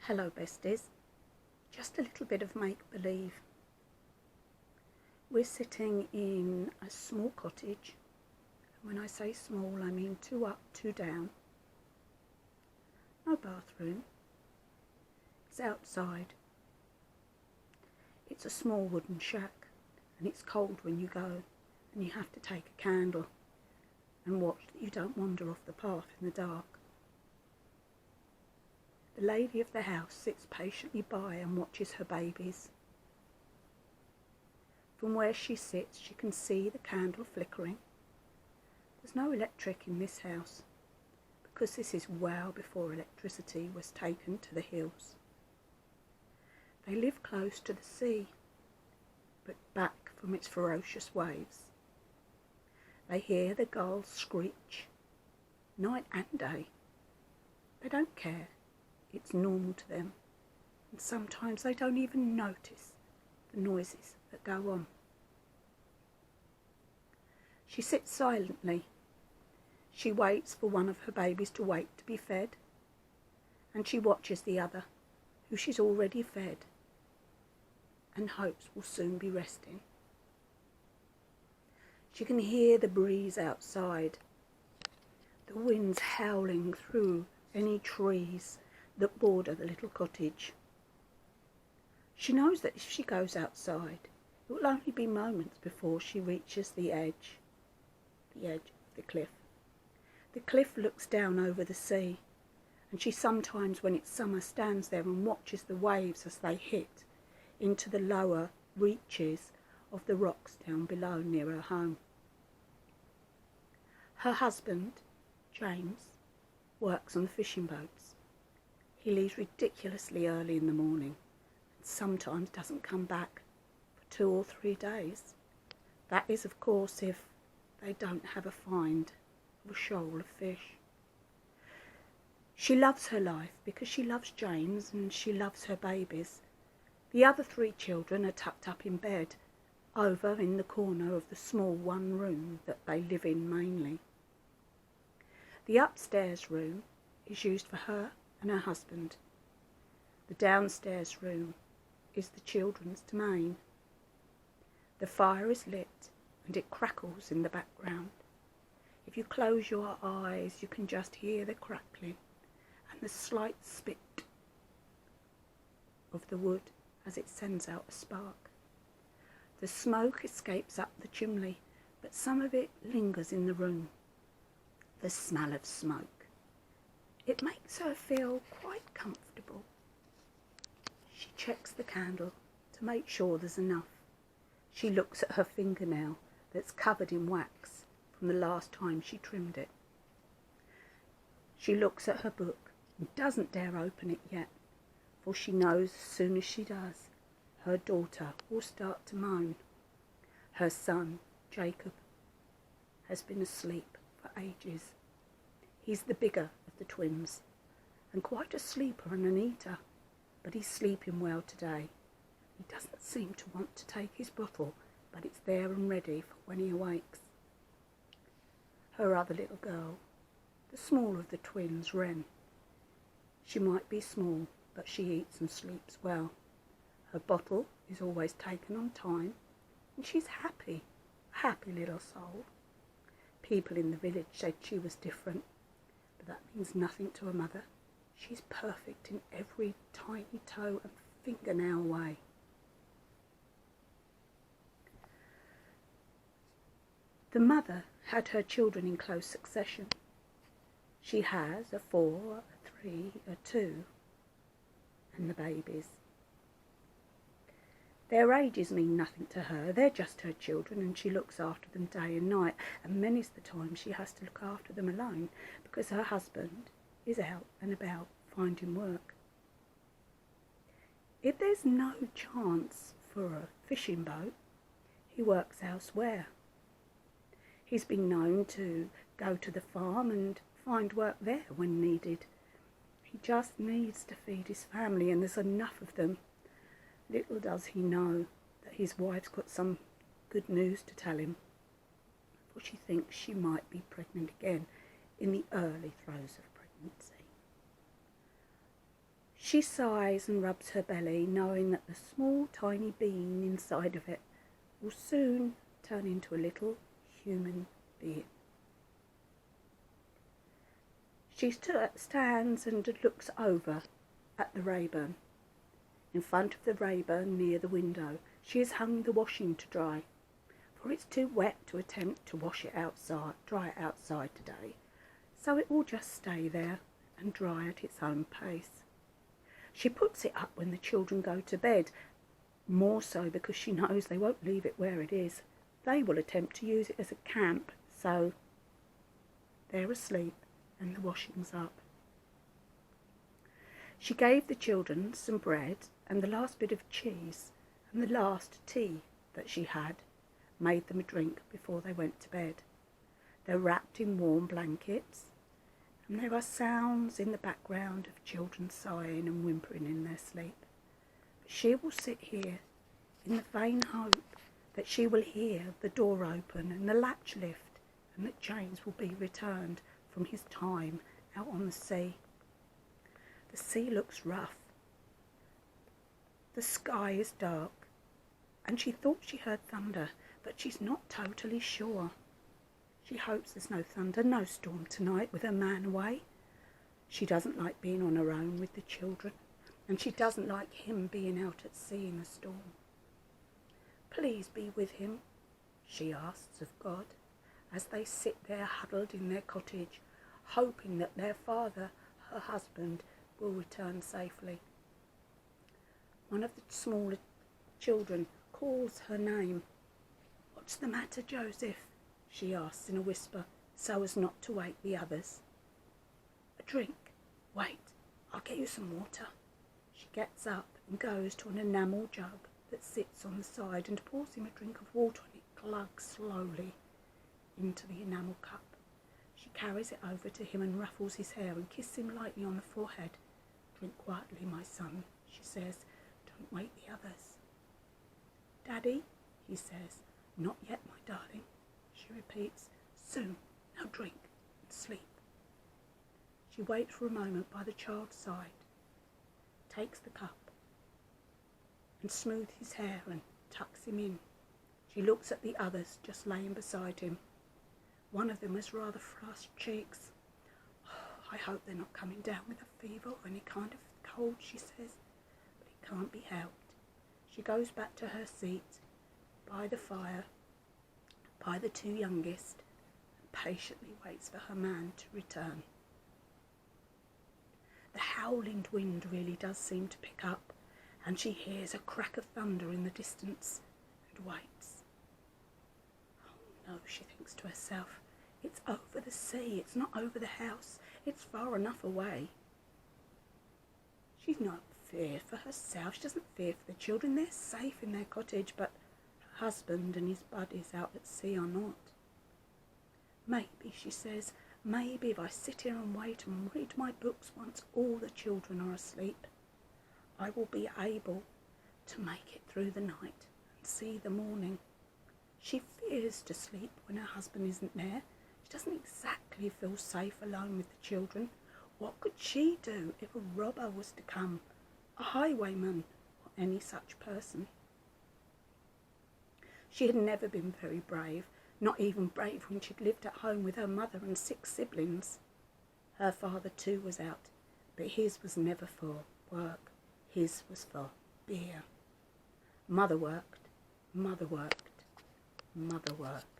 Hello besties, just a little bit of make-believe. We're sitting in a small cottage. When I say small, I mean 2 up, 2 down. No bathroom. It's outside. It's a small wooden shack and it's cold when you go and you have to take a candle and watch that you don't wander off the path in the dark. The lady of the house sits patiently by and watches her babies. From where she sits, she can see the candle flickering. There's no electric in this house, because this is well before electricity was taken to the hills. They live close to the sea, but back from its ferocious waves. They hear the gulls screech, night and day. They don't care. It's normal to them, and sometimes they don't even notice the noises that go on. She sits silently. She waits for one of her babies to wake to be fed, and she watches the other, who she's already fed, and hopes will soon be resting. She can hear the breeze outside, the winds howling through any trees that border the little cottage. She knows that if she goes outside, it will only be moments before she reaches the edge of the cliff. The cliff looks down over the sea, and she sometimes, when it's summer, stands there and watches the waves as they hit into the lower reaches of the rocks down below near her home. Her husband, James, works on the fishing boats. He leaves ridiculously early in the morning and sometimes doesn't come back for 2 or 3 days. That is, of course, if they don't have a find of a shoal of fish. She loves her life because she loves James and she loves her babies. The other 3 children are tucked up in bed over in the corner of the small one room that they live in mainly. The upstairs room is used for her and her husband. The downstairs room is the children's domain. The fire is lit and it crackles in the background. If you close your eyes, you can just hear the crackling and the slight spit of the wood as it sends out a spark. The smoke escapes up the chimney, but some of it lingers in the room. The smell of smoke. It makes her feel quite comfortable. She checks the candle to make sure there's enough. She looks at her fingernail that's covered in wax from the last time she trimmed it. She looks at her book and doesn't dare open it yet, for she knows as soon as she does, her daughter will start to moan. Her son, Jacob, has been asleep for ages. He's the bigger of the twins, and quite a sleeper and an eater, but he's sleeping well today. He doesn't seem to want to take his bottle, but it's there and ready for when he awakes. Her other little girl, the smaller of the twins, Wren. She might be small, but she eats and sleeps well. Her bottle is always taken on time, and she's happy, a happy little soul. People in the village said she was different, but that means nothing to a mother. She's perfect in every tiny toe and fingernail way. The mother had her children in close succession. She has a 4, a 3, a 2, and the babies. Their ages mean nothing to her. They're just her children, and she looks after them day and night, and many's the time she has to look after them alone because her husband is out and about finding work. If there's no chance for a fishing boat, he works elsewhere. He's been known to go to the farm and find work there when needed. He just needs to feed his family, and there's enough of them. Little does he know that his wife's got some good news to tell him, for she thinks she might be pregnant again in the early throes of pregnancy. She sighs and rubs her belly, knowing that the small tiny being inside of it will soon turn into a little human being. She stands and looks over at the Reborn. In front of the Reborn, near the window, she has hung the washing to dry, for it's too wet to attempt to wash it outside, dry it outside today, so it will just stay there and dry at its own pace. She puts it up when the children go to bed, more so because she knows they won't leave it where it is. They will attempt to use it as a camp, so they're asleep and the washing's up. She gave the children some bread and the last bit of cheese and the last tea that she had, made them a drink before they went to bed. They're wrapped in warm blankets, and there are sounds in the background of children sighing and whimpering in their sleep. But she will sit here in the vain hope that she will hear the door open and the latch lift, and that James will be returned from his time out on the sea. The sea looks rough. The sky is dark, and she thought she heard thunder, but she's not totally sure. She hopes there's no thunder, no storm tonight with her man away. She doesn't like being on her own with the children, and she doesn't like him being out at sea in a storm. Please be with him, she asks of God, as they sit there huddled in their cottage, hoping that their father, her husband, will return safely. One of the smaller children calls her name. "What's the matter, Joseph?" she asks in a whisper, so as not to wake the others. "A drink. Wait, I'll get you some water." She gets up and goes to an enamel jug that sits on the side and pours him a drink of water, and it glugs slowly into the enamel cup. She carries it over to him and ruffles his hair and kisses him lightly on the forehead. "Drink quietly, my son," she says. "Don't wake the others." "Daddy," he says. "Not yet, my darling," she repeats. "Soon. Now drink and sleep." She waits for a moment by the child's side, takes the cup and smooths his hair and tucks him in. She looks at the others just laying beside him. One of them has rather flushed cheeks. "Oh, I hope they're not coming down with a fever or any kind of cold," she says, "but it can't be helped." She goes back to her seat by the fire, by the two youngest, and patiently waits for her man to return. The howling wind really does seem to pick up, and she hears a crack of thunder in the distance and waits. "Oh no," she thinks to herself, "it's over the sea, it's not over the house, it's far enough away." She's not fear for herself, she doesn't fear for the children, they're safe in their cottage, but her husband and his buddies out at sea are not. "Maybe," she says, "maybe if I sit here and wait and read my books once all the children are asleep, I will be able to make it through the night and see the morning." She fears to sleep when her husband isn't there. She doesn't exactly feel safe alone with the children. What could she do if a robber was to come, a highwayman, or any such person? She had never been very brave, not even brave when she'd lived at home with her mother and 6 siblings. Her father too was out, but his was never for work. His was for beer. Mother worked, mother worked, mother worked.